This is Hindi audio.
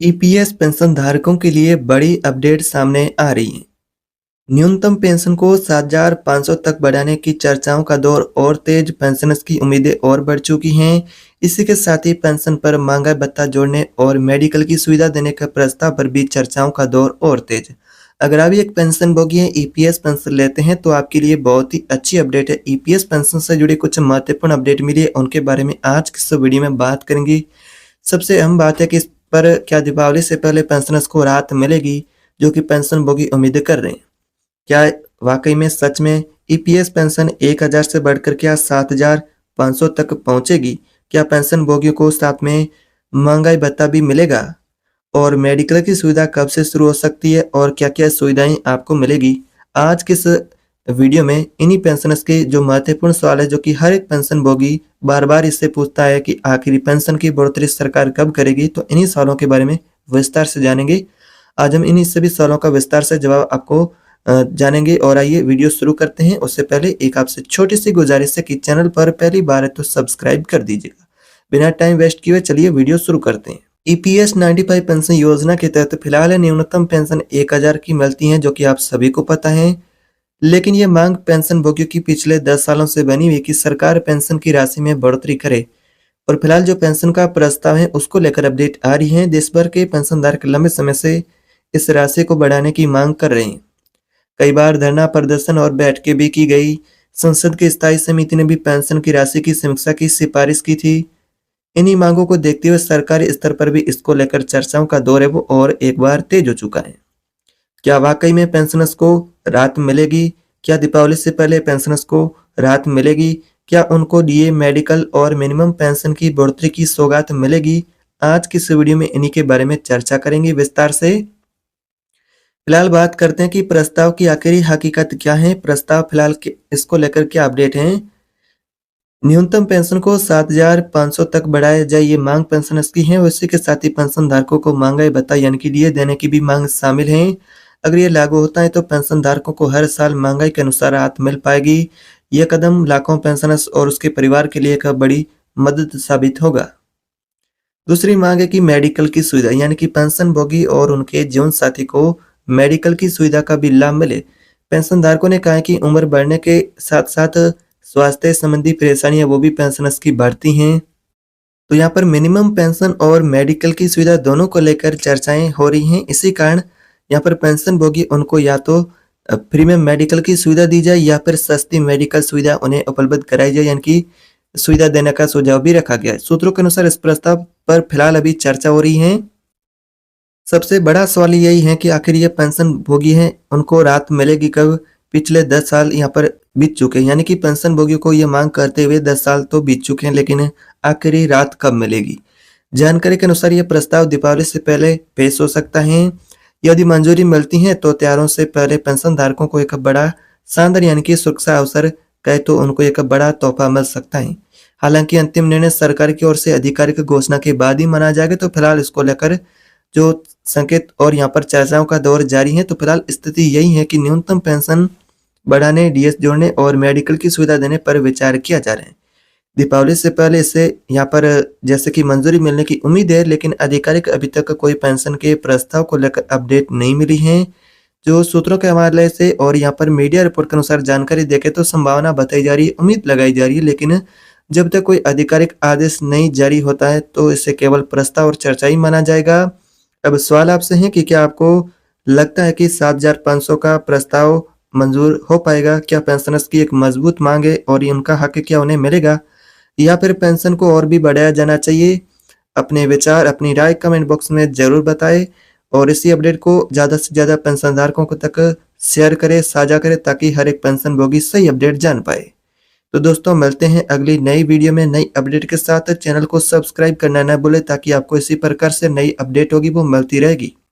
ईपीएस पेंशन धारकों के लिए बड़ी अपडेट सामने आ रही है। न्यूनतम पेंशन को 7,500 तक बढ़ाने की चर्चाओं का दौर और तेज, पेंशनर्स की उम्मीदें और बढ़ चुकी हैं। इसी के साथ ही पेंशन पर महंगाई भत्ता जोड़ने और मेडिकल की सुविधा देने के प्रस्ताव पर भी चर्चाओं का दौर और तेज। अगर आप एक पेंशनभोगी हैं, ईपीएस पेंशन लेते हैं तो आपके लिए बहुत ही अच्छी अपडेट है। ईपीएस पेंशन से जुड़ी कुछ महत्वपूर्ण अपडेट मिली है, उनके बारे में आज की इस वीडियो में बात करेंगे। सबसे अहम बात है कि इस पर क्या दीपावली से पहले पेंशनर्स को राहत मिलेगी, जो कि पेंशनभोगी उम्मीद कर रहे हैं। क्या वाकई में सच में ईपीएस पेंशन 1,000 से बढ़कर क्या 7,500 तक पहुंचेगी? क्या पेंशनभोगियों को साथ में महंगाई भत्ता भी मिलेगा? और मेडिकल की सुविधा कब से शुरू हो सकती है और क्या-क्या सुविधाएं आपको मिलेगी? आज के इस वीडियो में इन्हीं पेंशनर्स के जो महत्वपूर्ण सवाल है, जो कि हर एक पेंशनभोगी बार-बार इससे पूछता है कि आखिर पेंशन की बढ़ोतरी सरकार कब करेगी? तो इन्हीं सवालों के बारे में विस्तार से जानेंगे। आज हम इन्हीं सभी सवालों का विस्तार से जवाब आपको जानेंगे और आइए वीडियो शुरू करते हैं। उससे पहले एक आपसे छोटी-सी गुजारिश है कि चैनल पर पहली बार है तो सब्सक्राइब कर दीजिएगा। बिना टाइम वेस्ट किए हुए चलिए वीडियो शुरू करते हैं। ईपीएस 95 पेंशन योजना के तहत फिलहाल न्यूनतम पेंशन 1,000 की मिलती है, जो कि आप सभी को पता है। लेकिन ये मांग पेंशनभोगियों की पिछले 10 सालों से बनी हुई कि सरकार पेंशन की राशि में बढ़ोतरी करे। और फिलहाल जो पेंशन का प्रस्ताव है उसको लेकर अपडेट आ रही है। देश भर के पेंशनधारक लंबे समय से इस राशि को बढ़ाने की मांग कर रहे हैं। कई बार धरना प्रदर्शन और बैठकें भी की गई। संसद की स्थायी समिति ने भी पेंशन की राशि की समीक्षा की सिफारिश की थी। इन्हीं मांगों को देखते हुए सरकारी स्तर पर भी इसको लेकर चर्चाओं का दौर है वो और एक बार तेज हो चुका है। क्या वाकई में पेंशनर्स को राहत मिलेगी? क्या दीपावली से पहले पेंशनर्स को राहत मिलेगी? क्या उनको डीए, मेडिकल और मिनिमम पेंशन की बढ़ोतरी की सौगात मिलेगी? आज की इस वीडियो में इन्हीं के बारे में चर्चा करेंगे विस्तार से। फिलहाल बात करते हैं कि प्रस्ताव की आखिरी हकीकत क्या है। प्रस्ताव फिलहाल इसको लेकर क्या अपडेट है। न्यूनतम पेंशन को 7,500 तक बढ़ाया जाए, ये मांग पेंशनर्स की है। उसी के साथ ही पेंशन धारकों को महंगाई भत्ता यानी कि डीए देने की भी मांग शामिल है। अगर ये लागू होता है तो पेंशन धारकों को हर साल महंगाई के अनुसार राहत मिल पाएगी। यह कदम लाखों पेंशनर्स और उसके परिवार के लिए एक बड़ी मदद साबित होगा। दूसरी मांग है कि मेडिकल की सुविधा यानी कि पेंशनभोगी और उनके जीवन साथी को मेडिकल की सुविधा का भी लाभ मिले। पेंशन धारकों ने कहा है कि उम्र बढ़ने के साथ साथ स्वास्थ्य संबंधी परेशानियां वो भी पेंशनर्स की बढ़ती हैं। तो यहाँ पर मिनिमम पेंशन और मेडिकल की सुविधा दोनों को लेकर चर्चाएं हो रही हैं। इसी कारण यहाँ पर पेंशनभोगी उनको या तो फ्री में मेडिकल की सुविधा दी जाए या फिर सस्ती मेडिकल सुविधा उन्हें उपलब्ध कराई जाए, यानी कि सुविधा देने का सुझाव भी रखा गया है। सूत्रों के अनुसार इस प्रस्ताव पर फिलहाल अभी चर्चा हो रही है। सबसे बड़ा सवाल यही है कि आखिर ये पेंशन भोगी हैं, उनको राहत मिलेगी कब? पिछले 10 साल यहाँ पर बीत चुके हैं, यानी कि पेंशन भोगियों को ये मांग करते हुए 10 साल तो बीत चुके हैं, लेकिन आखिर ये राहत कब मिलेगी? जानकारी के अनुसार ये प्रस्ताव दीपावली से पहले पेश हो सकता है। यदि मंजूरी मिलती है तो त्योहारों से पहले पेंशन धारकों को एक बड़ा शानदार यानी कि सुरक्षा अवसर कहे तो उनको एक बड़ा तोहफा मिल सकता है। हालांकि अंतिम निर्णय सरकार की ओर से आधिकारिक घोषणा के बाद ही मनाया जाएगा। तो फिलहाल इसको लेकर जो संकेत और यहाँ पर चर्चाओं का दौर जारी है। तो फिलहाल स्थिति यही है कि न्यूनतम पेंशन बढ़ाने, डीएस जोड़ने और मेडिकल की सुविधा देने पर विचार किया जा रहा है। दीपावली से पहले इसे यहाँ पर जैसे कि मंजूरी मिलने की उम्मीद है, लेकिन आधिकारिक अभी तक कोई पेंशन के प्रस्ताव को लेकर अपडेट नहीं मिली है। जो सूत्रों के हवाले से और यहाँ पर मीडिया रिपोर्ट के अनुसार जानकारी देखे तो संभावना बताई जा रही है, उम्मीद लगाई जा रही है, लेकिन जब तक कोई आधिकारिक आदेश नहीं जारी होता है तो इसे केवल प्रस्ताव और चर्चा ही माना जाएगा। अब सवाल आपसे है कि क्या आपको लगता है कि 7,500 का प्रस्ताव मंजूर हो पाएगा? क्या पेंशनर्स की एक मजबूत मांग है और ये उनका हक है, क्या उन्हें मिलेगा? या फिर पेंशन को और भी बढ़ाया जाना चाहिए? अपने विचार, अपनी राय कमेंट बॉक्स में जरूर बताएं और इसी अपडेट को ज़्यादा से ज़्यादा पेंशनधारकों को तक शेयर करें, साझा करें, ताकि हर एक पेंशनभोगी सही अपडेट जान पाए। तो दोस्तों, मिलते हैं अगली नई वीडियो में नई अपडेट के साथ। चैनल को सब्सक्राइब करना न भूलें ताकि आपको इसी प्रकार से नई अपडेट होगी वो मिलती रहेगी।